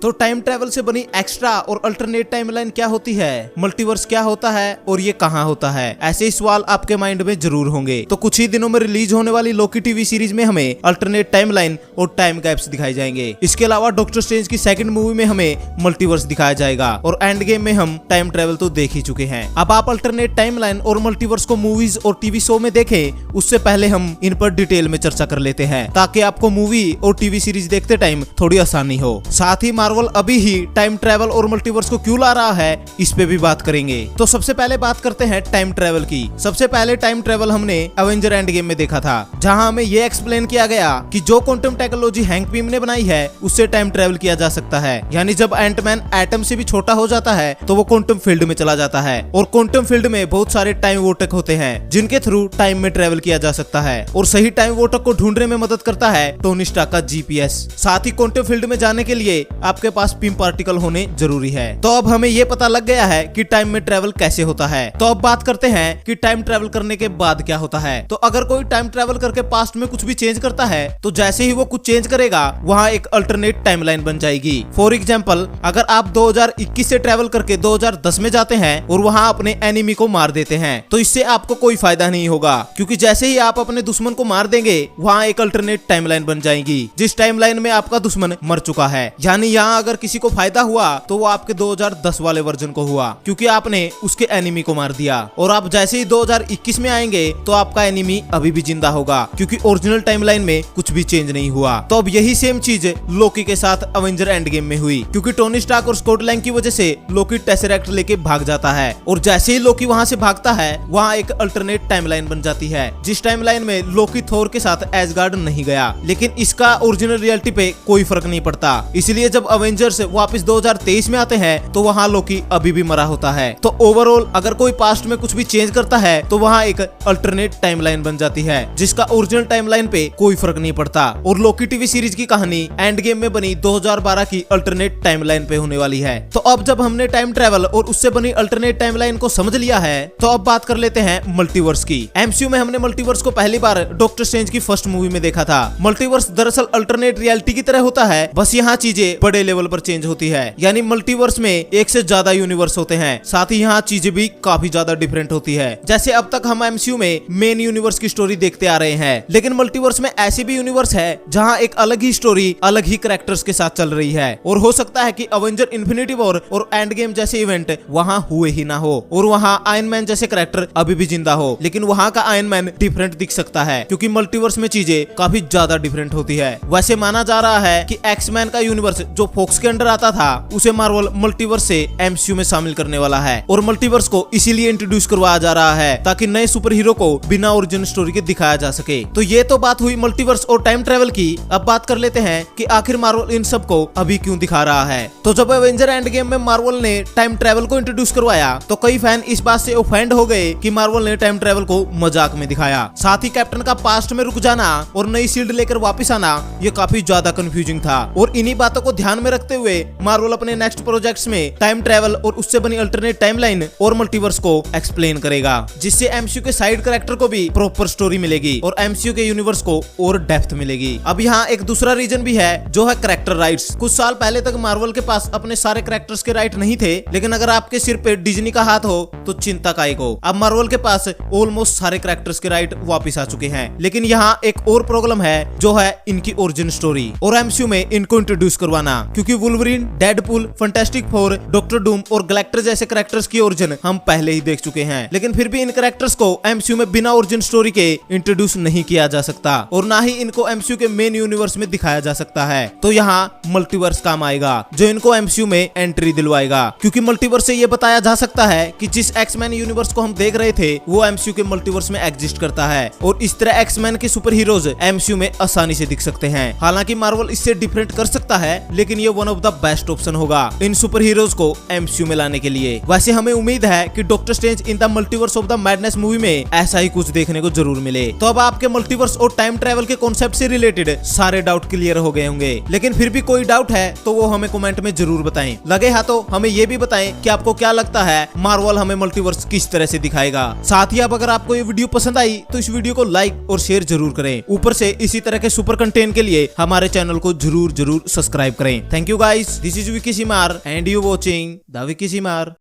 तो time travel से बनी एक्स्ट्रा और अल्टरनेट टाइमलाइन क्या होती है, मल्टीवर्स क्या होता है और ये कहाँ होता है, ऐसे ही सवाल आपके माइंड में जरूर होंगे। तो कुछ ही दिनों में रिलीज होने वाली लोकी टीवी सीरीज में हमें अल्टरनेट टाइमलाइन और टाइम गैप्स दिखाए जाएंगे। इसके अलावा डॉक्टर स्ट्रेंज की सेकंड मूवी में हमें मल्टीवर्स दिखाया जाएगा और एंड गेम में हम टाइम ट्रेवल तो देख ही चुके हैं। अब आप अल्टरनेट टाइमलाइन और मल्टीवर्स को मूवीज और टीवी शो में देखें, उससे पहले हम इन पर डिटेल में चर्चा कर लेते हैं ताकि आपको मूवी और टीवी सीरीज देखते टाइम थोड़ी आसानी हो। साथ ही मार्वल अभी ही टाइम ट्रेवल और मल्टीवर्स को क्यों ला रहा है, इस पे भी बात करेंगे। तो सबसे पहले बात करते हैं टाइम ट्रेवल की। सबसे पहले टाइम ट्रेवल हमने एवेंजर एंड गेम में देखा था, जहां हमें ये एक्सप्लेन किया गया कि जो क्वांटम टेक्नोलॉजी हैंक पीम ने बनाई है उससे टाइम ट्रेवल किया जा सकता है। यानी जब एंटमैन एटम से भी छोटा हो जाता है तो वो क्वांटम फील्ड में चला जाता है और क्वांटम फील्ड में बहुत सारे टाइम वोटक होते हैं जिनके थ्रू टाइम में ट्रेवल किया जा सकता है और सही टाइम वोटक को ढूंढने में मदद करता है टोनी स्टार्क का जीपीएस। साथ ही क्वांटम फील्ड में जाने के लिए आपके पास पीम पार्टिकल होने जरूरी है। तो अब हमें ये पता लग गया है कि टाइम में ट्रेवल कैसे होता है। तो अब बात करते हैं कि टाइम ट्रेवल करने के बाद क्या होता है। तो अगर कोई टाइम ट्रेवल करके पास्ट में कुछ भी चेंज करता है तो जैसे ही वो कुछ चेंज करेगा वहाँ एक अल्टरनेट टाइमलाइन बन जाएगी। फॉर एग्जाम्पल, अगर आप 2021 से ट्रेवल करके 2010 में जाते हैं और वहाँ अपने एनिमी को मार देते हैं तो इससे आपको कोई फायदा नहीं होगा, क्योंकि जैसे ही आप अपने दुश्मन को मार देंगे वहाँ एक अल्टरनेट टाइमलाइन बन जाएगी जिस टाइमलाइन में आपका दुश्मन मर चुका है। यानी यहाँ अगर किसी को फायदा हुआ तो वो आपके 2010 वाले वर्जन को हुआ, क्योंकि आपने उसके एनिमी को मार दिया। और आप जैसे ही 2021 में आएंगे तो आपका एनिमी अभी भी जिंदा होगा, क्योंकि ओरिजिनल टाइमलाइन में कुछ भी चेंज नहीं हुआ। तो अब यही सेम चीज लोकी के साथ एवेंजर एंड गेम में हुई, क्योंकि टोनी स्टार्क और स्कॉट लैंग की वजह से लोकी टेसरेक्ट लेके भाग जाता है और जैसे ही लोकी वहाँ से भागता है वहाँ एक अल्टरनेट टाइमलाइन बन जाती है जिस टाइमलाइन में लोकी थोर के साथ एसगार्ड नहीं गया। लेकिन इसका ओरिजिनल रियलिटी पे कोई फर्क नहीं पड़ता, इसलिए जब अवेंजर्स वापस 2023 में आते हैं तो वहाँ लोकी अभी भी मरा होता है। तो ओवरऑल अगर कोई पास्ट में कुछ भी चेंज करता है तो वहाँ एक अल्टरनेट टाइमलाइन बन जाती है जिसका ओरिजिनल टाइमलाइन पे कोई फर्क नहीं पड़ता। और लोकी टीवी सीरीज की कहानी एंड गेम में बनी 2012 की अल्टरनेट टाइमलाइन पे होने वाली है। तो अब जब हमने टाइम ट्रेवल और उससे बनी अल्टरनेट टाइमलाइन को समझ लिया है तो अब बात कर लेते हैं मल्टीवर्स की। एमसीयू में हमने मल्टीवर्स को पहली बार डॉक्टर स्ट्रेंज की फर्स्ट मूवी में देखा था। मल्टीवर्स दरअसल अल्टरनेट रियलिटी की तरह होता है, बस यहाँ चीजें बड़े लेवल पर चेंज होती है। यानी मल्टीवर्स में एक से ज्यादा यूनिवर्स होते हैं, साथ ही यहाँ चीजें भी काफी ज्यादा डिफरेंट होती है। जैसे अब तक हम एमसीयू में मेन यूनिवर्स की स्टोरी देखते आ रहे हैं, लेकिन मल्टीवर्स में ऐसे भी यूनिवर्स है जहाँ एक अलग ही स्टोरी अलग ही कैरेक्टर्स के साथ चल रही है और हो सकता है कि अवेंजर इन्फिनिटी वॉर और एंड गेम जैसे इवेंट वहाँ हुए ही ना हो और वहाँ आयरन मैन जैसे कैरेक्टर अभी भी जिंदा हो, लेकिन वहाँ का आयरन मैन डिफरेंट दिख सकता है क्योंकि मल्टीवर्स में चीजें काफी ज्यादा डिफरेंट होती है। वैसे माना जा रहा है कि एक्समैन का यूनिवर्स जो फोक्स के अंडर आता था उसे मार्वल मल्टीवर्स से एमसीयू में शामिल करने वाला है और मल्टीवर्स को इसीलिए इंट्रोड्यूस करवाया जा रहा है ताकि नए सुपर हीरो को बिना ओरिजिन स्टोरी के दिखाया जा सके। तो ये तो बात हुई मल्टीवर्स और टाइम ट्रेवल की। अब बात कर लेते हैं कि आखिर मार्वल इन सब को अभी क्यों दिखा रहा है। तो जब एवेंजर एंड गेम में मार्वल ने टाइम ट्रेवल को इंट्रोड्यूस करवाया तो कई फैन इस बात से ऑफेंड हो गए कि मार्वल ने टाइम ट्रेवल को मजाक में दिखाया। साथ ही कैप्टन का पास्ट में रुक जाना और नई शील्ड लेकर वापस आना ये काफी ज्यादा कंफ्यूजिंग था और इन्हीं बातों को ध्यान में रखते हुए मार्वल अपने नेक्स्ट प्रोजेक्ट्स में टाइम ट्रेवल और उससे बनी अल्टरनेट टाइमलाइन और मल्टीवर्स को एक्सप्लेन करेगा, जिससे एमसीयू के साइड कैरेक्टर को भी प्रॉपर स्टोरी मिलेगी और एमसीयू के यूनिवर्स को और डेप्थ मिलेगी। अब यहाँ एक दूसरा रीजन भी है जो है कैरेक्टर राइट्स। कुछ साल पहले तक मार्वल के पास अपने सारे कैरेक्टर्स के राइट नहीं थे, लेकिन अगर आपके सिर पे डिज्नी का हाथ हो तो चिंता काहे को, अब मार्वल के पास ऑलमोस्ट सारे कैरेक्टर्स के राइट वापस आ चुके हैं। लेकिन यहाँ एक और प्रॉब्लम है जो है इनकी ओरिजिन स्टोरी और एमसीयू में इनको इंट्रोड्यूस करवाना, क्योंकि Wolverine, Deadpool, fantastic four, doctor Doom और गैलेक्टर जैसे कैरेक्टर्स की ओरिजिन हम पहले ही देख चुके हैं, लेकिन फिर भी इन कैरेक्टर्स को एमसीयू में बिना ओरिजिन स्टोरी के इंट्रोड्यूस नहीं किया जा सकता और ना ही इनको एमसीयू के मेन यूनिवर्स में दिखाया जा सकता है। तो यहाँ मल्टीवर्स काम आएगा जो इनको एमसीयू में एंट्री दिलवाएगा, क्योंकि मल्टीवर्स से ये बताया जा सकता है कि जिस एक्समैन यूनिवर्स को हम देख रहे थे वो एमसीयू के मल्टीवर्स में एग्जिस्ट करता है और इस तरह एक्समैन के सुपर हीरोज एमसीयू में आसानी से दिख सकते हैं। हालांकि मार्वल इससे डिफरेंट कर सकता है, लेकिन ये one of the best option होगा इन सुपर हीरोज को एमसीयू में लाने के लिए। वैसे हमें उम्मीद है कि doctor strange in the multiverse of the madness movie में ऐसा ही कुछ देखने को जरूर मिले। तो अब आपके मल्टीवर्स और टाइम ट्रेवल के कॉन्सेप्ट से रिलेटेड सारे डाउट क्लियर हो गए होंगे, लेकिन फिर भी कोई डाउट है तो वो हमें कमेंट में जरूर बताएं। लगे हाथ तो हमें ये भी बताएं कि आपको क्या लगता है मार्वल हमें मल्टीवर्स किस तरह से दिखाएगा। साथ ही अब अगर आपको ये वीडियो पसंद आई तो इस वीडियो को लाइक और शेयर जरूर करें। ऊपर से इसी तरह के सुपर कंटेंट के लिए हमारे चैनल को जरूर सब्सक्राइब करें। Thank you guys, this is Vicky Simar and you watching the Vicky Simar.